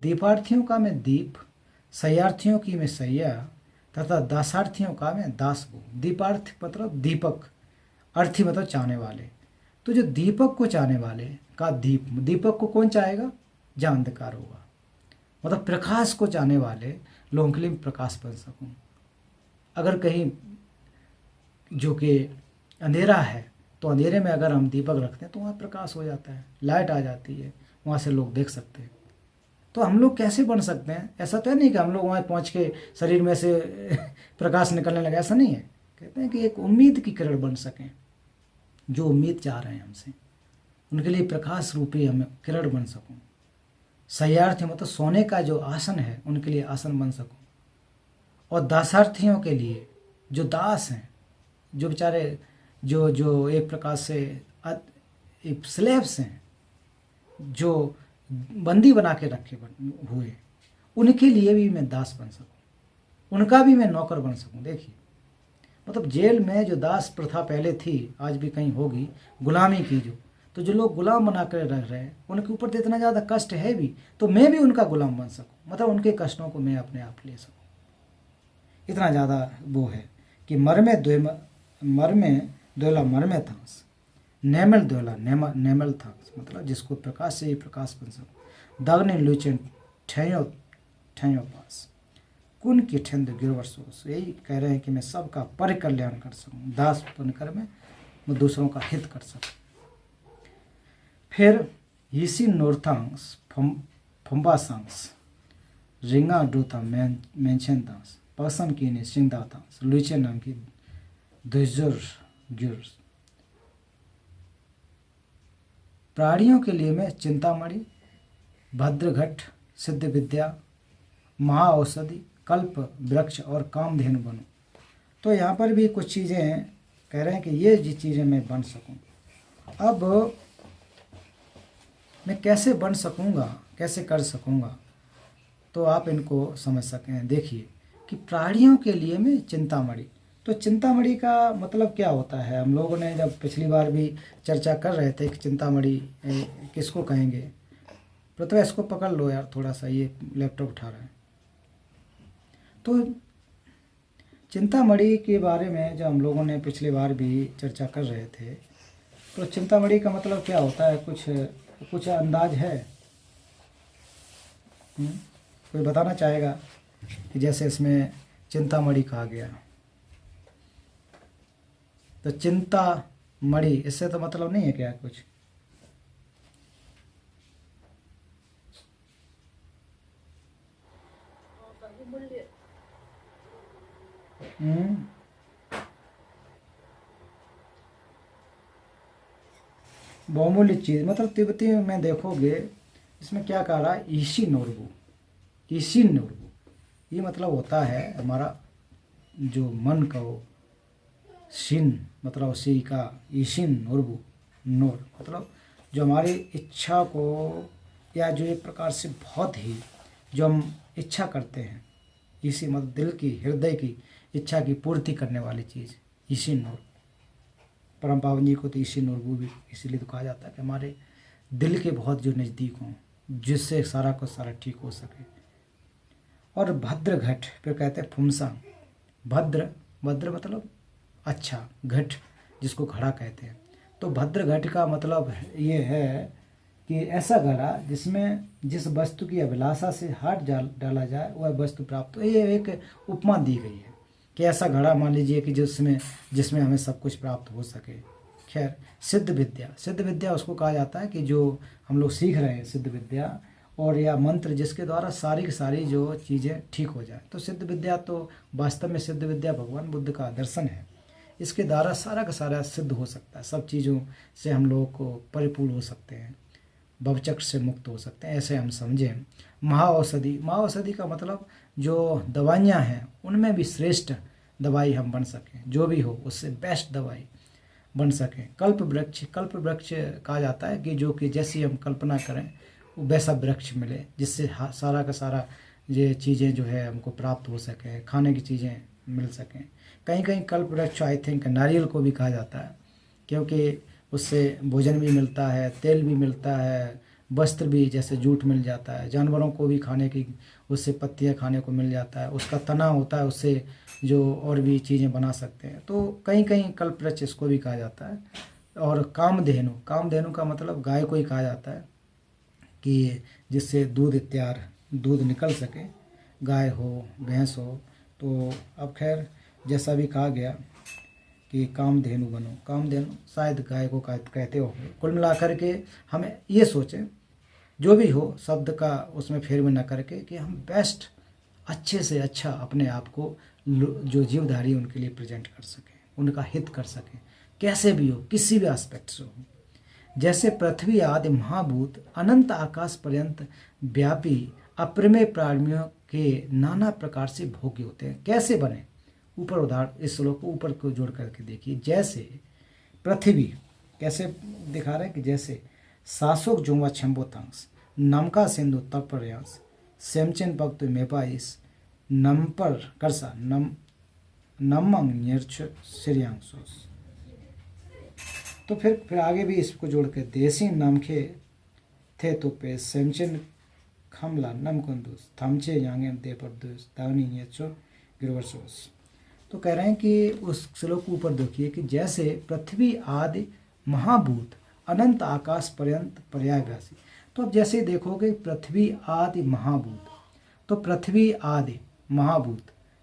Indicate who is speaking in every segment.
Speaker 1: दीपार्थियों का मैं दीप, सयार्थियों की मैं सैया तथा दासार्थियों का मैं दास हूँ। दीपार्थ मतलब दीपक, अर्थी मतलब चाहने वाले। तो जो दीपक को चाहने वाले का दीप, दीपक को कौन चाहेगा जहाँ अंधकार होगा। मतलब प्रकाश को चाहने वाले लोगों के लिए प्रकाश बन सकूं। अगर कहीं जो कि अंधेरा है तो अंधेरे में अगर हम दीपक रखते हैं तो वहाँ प्रकाश हो जाता है, लाइट आ जाती है, वहाँ से लोग देख सकते हैं। तो हम लोग कैसे बन सकते हैं? ऐसा तो है नहीं कि हम लोग वहाँ पहुँच के शरीर में से प्रकाश निकलने लगे, ऐसा नहीं है। कहते हैं कि एक उम्मीद की किरण बन सकें, जो उम्मीद चाह रहे हैं हमसे, उनके लिए प्रकाश रूपी हम किरण बन सकूं। शय्यार्थी मतलब सोने का जो आसन है उनके लिए आसन बन सकूं। और दासार्थियों के लिए जो दास हैं, जो बेचारे जो जो एक प्रकार से एक स्लेव्स हैं, जो बंदी बना के रखे हुए, उनके लिए भी मैं दास बन सकूं, उनका भी मैं नौकर बन सकूं। देखिए, मतलब जेल में जो दास प्रथा पहले थी, आज भी कहीं होगी, गुलामी की तो जो लोग गुलाम बना कर रह रहे हैं उनके ऊपर तो इतना ज़्यादा कष्ट है भी, तो मैं भी उनका गुलाम बन सकूं, मतलब उनके कष्टों को मैं अपने आप ले सकूं। इतना ज़्यादा वो है कि मर में द्वेला मर में थांस, नेमल द्वेला नेमल थांस, मतलब जिसको प्रकाश से ही प्रकाश बन सकूं। दागने लुचन ठेयो ठेयो पास कुन की ठेंद गिरवर सोस, यही कह रहे हैं कि मैं सबका परिकल्याण कर सकूं, दास बनकर मैं दूसरों का हित कर सकूं। फिर यीसी नोर्थांस फंबासांस रिंगा डूता मेंशन दांस पसम की ने सिंदा दांस लुचे नाम की दुजुर गिर्स। प्राणियों के लिए मैं चिंतामणि, भद्रघट, सिद्ध विद्या, महाऔषधि, कल्प वृक्ष और कामधेनु बनूं। तो यहाँ पर भी कुछ चीज़ें कह रहे हैं कि ये जी चीज़ें मैं बन सकूं। अब मैं कैसे बन सकूंगा, कैसे कर सकूंगा, तो आप इनको समझ सकें। देखिए कि प्राणियों के लिए मैं चिंतामणि, तो चिंतामणि का मतलब क्या होता है? हम लोगों ने जब पिछली बार भी चर्चा कर रहे थे कि चिंतामणि किसको कहेंगे। प्रतिभा इसको पकड़ लो यार, थोड़ा सा ये लैपटॉप उठा रहा है। तो चिंतामणि के बारे में जब हम लोगों ने पिछली बार भी चर्चा कर रहे थे, तो चिंतामणि का मतलब क्या होता है? कुछ अंदाज है? कोई बताना चाहेगा कि जैसे इसमें चिंतामणि कहा गया, तो चिंतामणि इससे तो मतलब नहीं है क्या कुछ? बहुमूल्य चीज़, मतलब तिब्बती में देखोगे इसमें क्या कह रहा है? ईशी नोरबू, ईशी नोरबू, ये मतलब होता है हमारा जो मन का वो शिन, मतलब उसी का ईशिन नोरबू, नोर मतलब जो हमारी इच्छा को, या जो एक प्रकार से बहुत ही जो हम इच्छा करते हैं, इसी मतलब दिल की, हृदय की इच्छा की पूर्ति करने वाली चीज़ ईशिन नोर। परम पावन जी को तो ईशी नोरबू भी इसीलिए तो कहा जाता है कि हमारे दिल के बहुत जो नज़दीक हों, जिससे सारा को सारा ठीक हो सके। और भद्र घट, फिर कहते हैं फुमसा, भद्र, भद्र मतलब अच्छा, घट जिसको घड़ा कहते हैं। तो भद्र घट का मतलब ये है कि ऐसा घड़ा जिसमें जिस वस्तु की अभिलाषा से हाथ डाला जाए वह वस्तु प्राप्त हो। ये एक उपमा दी गई है कि ऐसा घड़ा मान लीजिए कि जिसमें हमें सब कुछ प्राप्त हो सके। खैर, सिद्ध विद्या, सिद्ध विद्या उसको कहा जाता है कि जो हम लोग सीख रहे हैं सिद्ध विद्या, और या मंत्र जिसके द्वारा सारी की सारी जो चीज़ें ठीक हो जाए। तो सिद्ध विद्या तो वास्तव में सिद्ध विद्या भगवान बुद्ध का दर्शन है। इसके द्वारा सारा का सारा सिद्ध हो सकता है, सब चीज़ों से हम लोग को परिपूर्ण हो सकते हैं, भवचक्र से मुक्त हो सकते हैं, ऐसे हम समझें। महाऔषधि, महाऔषधि का मतलब जो दवाइयाँ हैं उनमें भी श्रेष्ठ दवाई हम बन सकें, जो भी हो उससे बेस्ट दवाई बन सकें। कल्प वृक्ष, कल्प वृक्ष कहा जाता है कि जो कि जैसी हम कल्पना करें वो वैसा वृक्ष मिले, जिससे सारा का सारा ये चीज़ें जो है हमको प्राप्त हो सके, खाने की चीज़ें मिल सकें। कहीं कहीं कल्प वृक्ष आई थिंक नारियल को भी कहा जाता है, क्योंकि उससे भोजन भी मिलता है, तेल भी मिलता है, वस्त्र भी जैसे जूट मिल जाता है, जानवरों को भी खाने की उससे पत्तियां खाने को मिल जाता है, उसका तना होता है उससे जो और भी चीज़ें बना सकते हैं। तो कहीं कहीं कल्पवृक्ष इसको भी कहा जाता है। और कामधेनु, कामधेनु का मतलब गाय को ही कहा जाता है कि जिससे दूध इत्यादि दूध निकल सके, गाय हो भैंस हो। तो अब खैर जैसा भी कहा गया कि कामधेनु बनो, कामधेनु शायद गाय को कहते होंगे। कुल मिलाकर के हमें ये सोचें, जो भी हो शब्द का उसमें फेर में न करके, कि हम बेस्ट अच्छे से अच्छा अपने आप को जो जीवधारी उनके लिए प्रेजेंट कर सकें, उनका हित कर सकें, कैसे भी हो, किसी भी एस्पेक्ट से हो। जैसे पृथ्वी आदि महाभूत अनंत आकाश पर्यंत व्यापी अप्रमेय प्राणियों के नाना प्रकार से भोग्य होते हैं। कैसे बने, ऊपर उदाहरण इस श्लोक को ऊपर को जोड़ करके देखिए। जैसे पृथ्वी कैसे दिखा रहे हैं कि जैसे सासोक जुंगा छम्बोतांस नमका सिंधु तपर्यांस सेमचन पक्त मेपाइस नमपर करसा नमंग निर्च श्रियांसोस। तो फिर आगे भी इसको जोड़ के देसी नमखे थे तो पे सेमचन खमला नम कुंदुस थमचे यांगे दे परदुस दावनी ये चो गिरवर्सोस। तो कह रहे हैं कि उस श्लोक को ऊपर देखिए कि जैसे पृथ्वी आदि महाभूत अनंत आकाश पर्यंत पर्यायव्यासी। तो अब जैसे देखोगे पृथ्वी आदि महाभूत, तो पृथ्वी आदि महाभूत,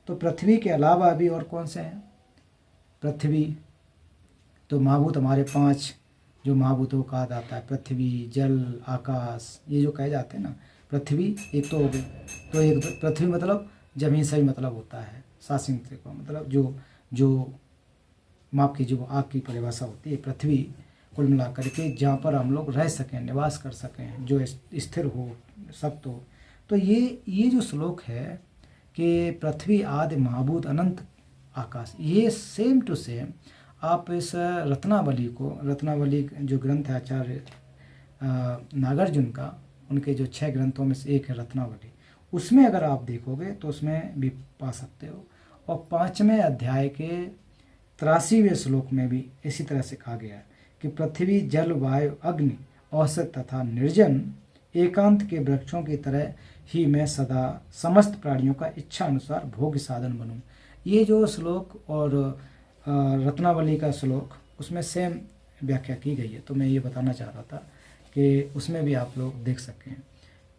Speaker 1: तो पृथ्वी के अलावा भी और कौन से हैं? पृथ्वी तो महाभूत हमारे 5 जो महाभूतों को कहा जाता है, पृथ्वी जल आकाश, ये जो कहे जाते हैं ना। पृथ्वी एक तो हो गई, तो एक पृथ्वी मतलब जमीन से ही मतलब होता है, शासन को मतलब जो माप की जो आग की परिभाषा होती है पृथ्वी, कुल मिला करके जहाँ पर हम लोग रह सकें, निवास कर सकें, जो स्थिर हो सब। तो ये जो श्लोक है कि पृथ्वी आदि महाभूत अनंत आकाश, ये सेम टू सेम आप इस रत्नावली जो ग्रंथ है आचार्य नागार्जुन का, उनके जो 6 ग्रंथों में से एक है रत्नावली, उसमें अगर आप देखोगे तो उसमें भी पा सकते हो। और 5वें अध्याय के 83वें श्लोक में भी इसी तरह से कहा गया है कि पृथ्वी जल वायु अग्नि औसत तथा निर्जन एकांत के वृक्षों की तरह ही मैं सदा समस्त प्राणियों का इच्छा अनुसार भोग्य साधन बनूं। ये जो श्लोक और रत्नावली का श्लोक, उसमें सेम व्याख्या की गई है। तो मैं ये बताना चाह रहा था कि उसमें भी आप लोग देख सकें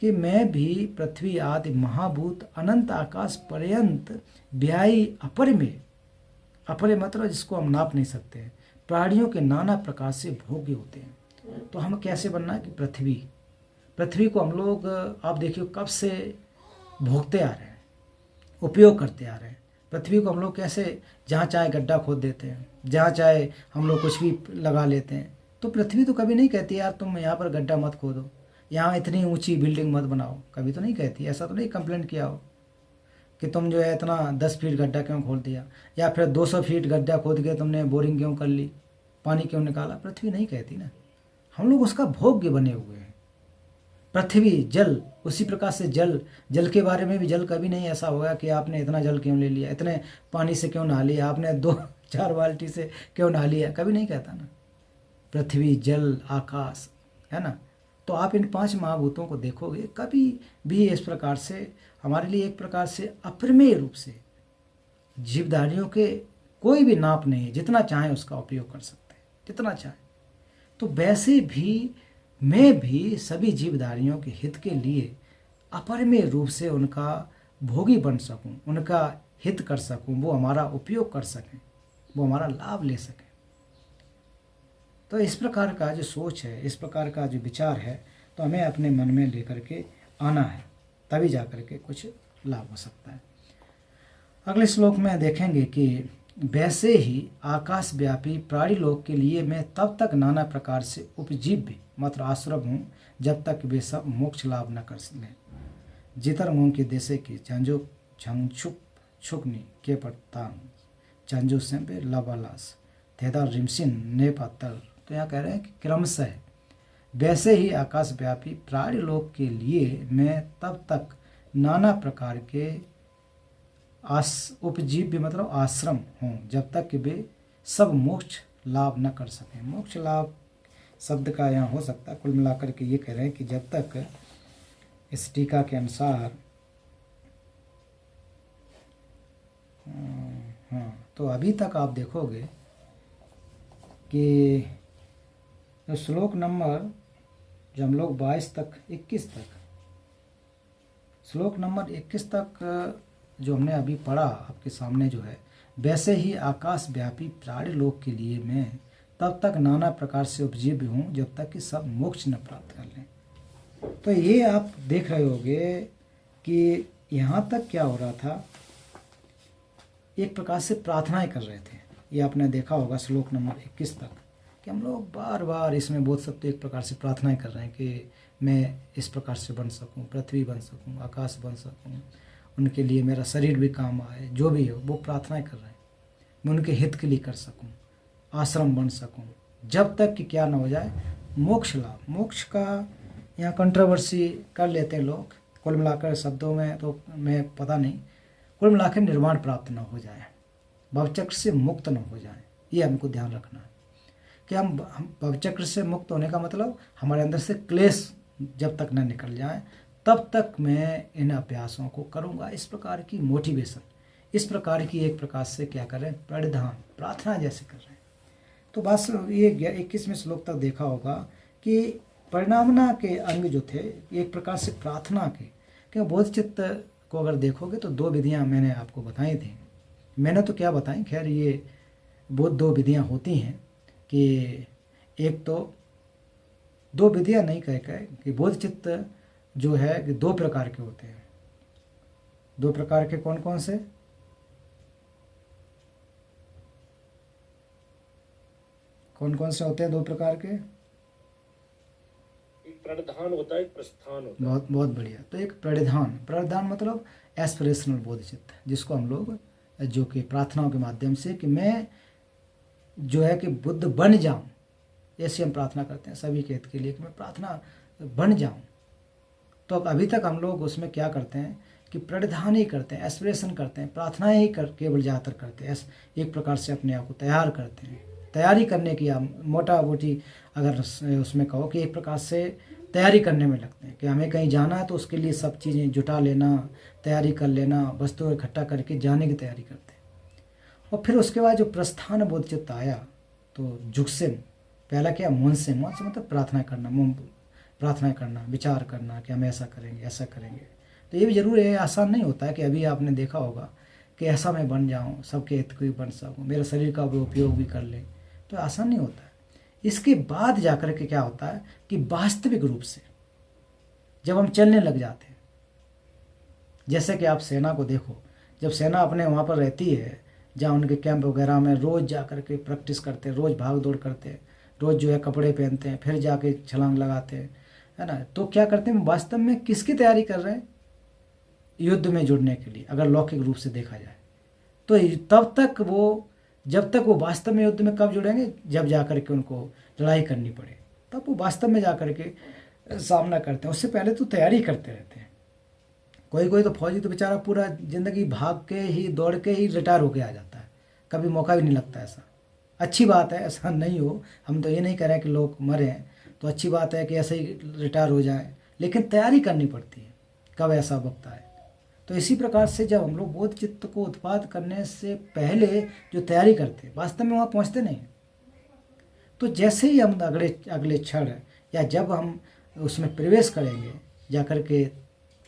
Speaker 1: कि मैं भी पृथ्वी आदि महाभूत अनंत आकाश पर्यंत व्यायी अपरे मतलब जिसको हम नाप नहीं सकते, प्राणियों के नाना प्रकार से भोग्य होते हैं। तो हम कैसे बनना है कि पृथ्वी को हम लोग आप देखिए कब से भोगते आ रहे हैं, उपयोग करते आ रहे हैं। पृथ्वी को हम लोग कैसे जहाँ चाहे गड्ढा खोद देते हैं, जहाँ चाहे हम लोग कुछ भी लगा लेते हैं। तो पृथ्वी तो कभी नहीं कहती यार तुम यहाँ पर गड्ढा मत खोदो, यहाँ इतनी ऊंची बिल्डिंग मत बनाओ, कभी तो नहीं कहती। ऐसा तो नहीं कंप्लेंट किया हो कि तुम जो है इतना 10 फीट गड्ढा क्यों खोद दिया, या फिर 200 फीट गड्ढा खोद के तुमने बोरिंग क्यों कर ली, पानी क्यों निकाला। पृथ्वी नहीं कहती ना, हम लोग उसका भोग्य बने हुए हैं। पृथ्वी जल, उसी प्रकार से जल के बारे में भी जल कभी नहीं ऐसा होगा कि आपने इतना जल क्यों ले लिया, इतने पानी से क्यों नहा लिया, आपने 2-4 बाल्टी से क्यों नहा लिया, कभी नहीं कहता ना। पृथ्वी जल आकाश है ना। तो आप इन 5 महाभूतों को देखोगे, कभी भी इस प्रकार से हमारे लिए एक प्रकार से अप्रमेय रूप से जीवधारियों के कोई भी नाप नहीं है, जितना चाहे उसका उपयोग कर सकते हैं, जितना चाहे। तो वैसे भी मैं भी सभी जीवधारियों के हित के लिए अपरिमेय रूप से उनका भोगी बन सकूं, उनका हित कर सकूं, वो हमारा उपयोग कर सकें, वो हमारा लाभ ले सकें। तो इस प्रकार का जो सोच है, इस प्रकार का जो विचार है, तो हमें अपने मन में लेकर के आना है, तभी जा कर के कुछ लाभ हो सकता है। अगले श्लोक में देखेंगे कि वैसे ही आकाश व्यापी प्राणी लोक के लिए मैं तब तक नाना प्रकार से उपजीव्य मात्र आश्रम हूँ जब तक वे सब मोक्ष लाभ न कर लें। जितर मुंह के देशे की झंझो झंझुक छुकनी के पड़तांग झंझो सेंपे लबालास थेदा रिमसिन ने पातर। तो यहाँ कह रहे हैं कि क्रमशः वैसे ही आकाश व्यापी प्राणी लोक के लिए मैं तब तक नाना प्रकार के उपजीव्य मतलब आश्रम हूँ जब तक कि वे सब मोक्ष लाभ न कर सकें। मोक्ष लाभ शब्द का यहाँ हो सकता है। कुल मिलाकर के ये कह रहे हैं कि जब तक इस टीका के अनुसार हाँ, तो अभी तक आप देखोगे कि श्लोक नंबर जो हम लोग 22 तक 21 तक श्लोक नंबर 21 तक जो हमने अभी पढ़ा आपके सामने जो है, वैसे ही आकाश व्यापी प्राणी लोक के लिए मैं तब तक नाना प्रकार से उपजीव्य हूँ जब तक कि सब मोक्ष न प्राप्त कर लें। तो ये आप देख रहे होगे कि यहाँ तक क्या हो रहा था, एक प्रकार से प्रार्थनाएं कर रहे थे। ये आपने देखा होगा श्लोक नंबर 21 तक कि हम लोग बार बार इसमें बोध सकते एक प्रकार से प्रार्थनाएं कर रहे हैं कि मैं इस प्रकार से बन सकूं, पृथ्वी बन सकूं, आकाश बन सकूं, उनके लिए मेरा शरीर भी काम आए, जो भी हो वो प्रार्थनाएं कर रहे हैं, मैं उनके हित के लिए कर सकूं, आश्रम बन सकूं, जब तक कि क्या ना हो जाए मोक्ष लाभ। मोक्ष का यहाँ कंट्रोवर्सी कर लेते हैं लोग, कुल मिलाकर शब्दों में तो मैं पता नहीं, कुल मिलाकर निर्वाण प्राप्त न हो जाए, भवचक्र से मुक्त न हो जाए, ये हमको ध्यान रखना है कि हम भवचक्र से मुक्त होने का मतलब हमारे अंदर से क्लेश जब तक न निकल जाए तब तक मैं इन अभ्यासों को करूँगा। इस प्रकार की मोटिवेशन, इस प्रकार की एक प्रकार से क्या करें, परिधान प्रार्थना जैसे कर रहे हैं। तो बस ये 21वें श्लोक तक देखा होगा कि परिणामना के अंग जो थे एक प्रकार से प्रार्थना के, क्योंकि बोध चित्त को अगर देखोगे तो 2 विधियाँ मैंने आपको बताई थी। मैंने तो क्या बताई, खैर ये बहुत 2 विधियाँ होती हैं कि एक तो 2 विधियाँ नहीं कह कि बोध चित्त जो है कि 2 प्रकार के होते हैं। 2 प्रकार के कौन कौन से? कौन कौन से होते हैं 2 प्रकार के?
Speaker 2: एक प्रणिधान होता है, एक प्रस्थान होता है।
Speaker 1: बहुत बहुत बढ़िया। तो एक प्रणिधान मतलब एस्पिरेशनल बोध चित्त, जिसको हम लोग जो कि प्रार्थनाओं के माध्यम से कि मैं जो है कि बुद्ध बन जाऊं, ऐसी हम प्रार्थना करते हैं सभी के हित के लिए कि मैं प्रार्थना बन जाऊं। तो अब अभी तक हम लोग उसमें क्या करते हैं कि प्रणिधान ही करते हैं, एस्पिरेशन करते हैं, प्रार्थनाएं ही केवल ज़्यादातर करते हैं, एक प्रकार से अपने आप को तैयार करते हैं। तैयारी करने की मोटा मोटी अगर उसमें कहो कि एक प्रकार से तैयारी करने में लगते हैं कि हमें कहीं जाना है तो उसके लिए सब चीज़ें जुटा लेना, तैयारी कर लेना, वस्तु इकट्ठा करके जाने की तैयारी करते हैं। और फिर उसके बाद जो प्रस्थान बोध चित्त आया तो जुगसेम, पहला क्या, मन से मतलब प्रार्थना करना, विचार करना कि हम ऐसा करेंगे ऐसा करेंगे। तो ये भी जरूर है, आसान नहीं होता है कि अभी आपने देखा होगा कि ऐसा मैं बन जाऊँ, सबके हित को भी बन सकूँ, मेरे शरीर का भी उपयोग भी कर लें, तो आसान नहीं होता है। इसके बाद जाकर के क्या होता है कि वास्तविक रूप से जब हम चलने लग जाते हैं, जैसे कि आप सेना को देखो, जब सेना अपने वहाँ पर रहती है जहाँ उनके कैंप वगैरह में रोज़ जा कर के प्रैक्टिस करते हैं, रोज़ भाग दौड़ करते हैं, रोज़ जो है कपड़े पहनते हैं, फिर जाके छलांग लगाते हैं, है ना। तो क्या करते हैं, वास्तव में किसकी तैयारी कर रहे हैं, युद्ध में जुड़ने के लिए। अगर लौकिक रूप से देखा जाए तो तब तक वो, जब तक वो वास्तव में युद्ध में कब जुड़ेंगे, जब जाकर के उनको लड़ाई करनी पड़े, तब वो वास्तव में जाकर के सामना करते हैं। उससे पहले तो तैयारी करते रहते हैं। कोई कोई तो फौजी तो बेचारा पूरा ज़िंदगी भाग के ही, दौड़ के ही रिटायर होके आ जाता है, कभी मौका भी नहीं लगता। ऐसा अच्छी बात है, ऐसा नहीं हो, हम तो ये नहीं कह रहे हैं कि लोग मरे, तो अच्छी बात है कि ऐसे ही रिटायर हो जाए, लेकिन तैयारी करनी पड़ती है कब ऐसा वक्त आए। तो इसी प्रकार से जब हम लोग बोध चित्त को उत्पाद करने से पहले जो तैयारी करते हैं, वास्तव में वहाँ पहुँचते नहीं। तो जैसे ही हम अगले क्षण या जब हम उसमें प्रवेश करेंगे जाकर के,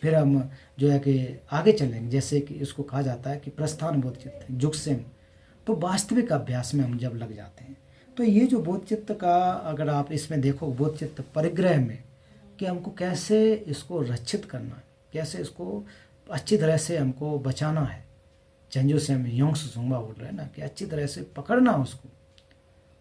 Speaker 1: फिर हम जो है कि आगे चलेंगे, जैसे कि इसको कहा जाता है कि प्रस्थान बोध चित्त, जुगसेम। तो वास्तविक अभ्यास में हम जब लग जाते हैं, तो ये जो बोध चित्त का अगर आप इसमें देखो, बोध चित्त परिग्रह में कि हमको कैसे इसको रक्षित करना है, कैसे इसको अच्छी तरह से हमको बचाना है। झंझू से हम योंग्स सुंबा बोल रहे हैं ना कि अच्छी तरह से पकड़ना उसको,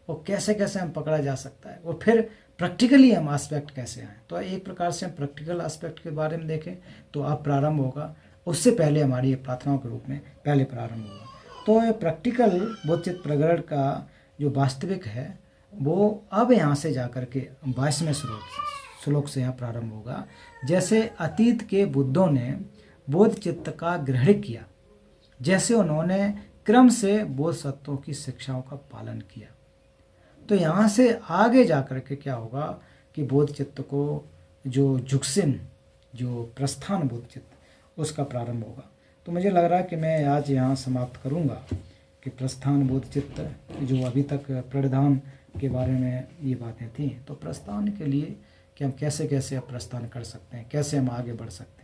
Speaker 1: और कैसे कैसे हम पकड़ा जा सकता है, और फिर प्रैक्टिकली हम एस्पेक्ट कैसे आए। तो एक प्रकार से हम प्रैक्टिकल एस्पेक्ट के बारे में देखें तो अब प्रारंभ होगा, उससे पहले हमारी प्रार्थनाओं के रूप में पहले प्रारंभ होगा। तो ये प्रैक्टिकल बोधचित्त प्रकरण का जो वास्तविक है वो अब यहाँ से जाकर के 22वें श्लोक से यहाँ प्रारंभ होगा। जैसे अतीत के बुद्धों ने बोध चित्त का ग्रहण किया, जैसे उन्होंने क्रम से बोध सत्वों की शिक्षाओं का पालन किया, तो यहाँ से आगे जा कर के क्या होगा कि बोध चित्त को जो जुक्सिन, जो प्रस्थान बोध चित्त, उसका प्रारंभ होगा। तो मुझे लग रहा है कि मैं आज यहाँ समाप्त करूँगा कि प्रस्थान बोध चित्त, जो अभी तक प्रणिधान के बारे में ये बातें थी, तो प्रस्थान के लिए कि हम कैसे कैसे अब प्रस्थान कर सकते हैं, कैसे हम आगे बढ़ सकते हैं।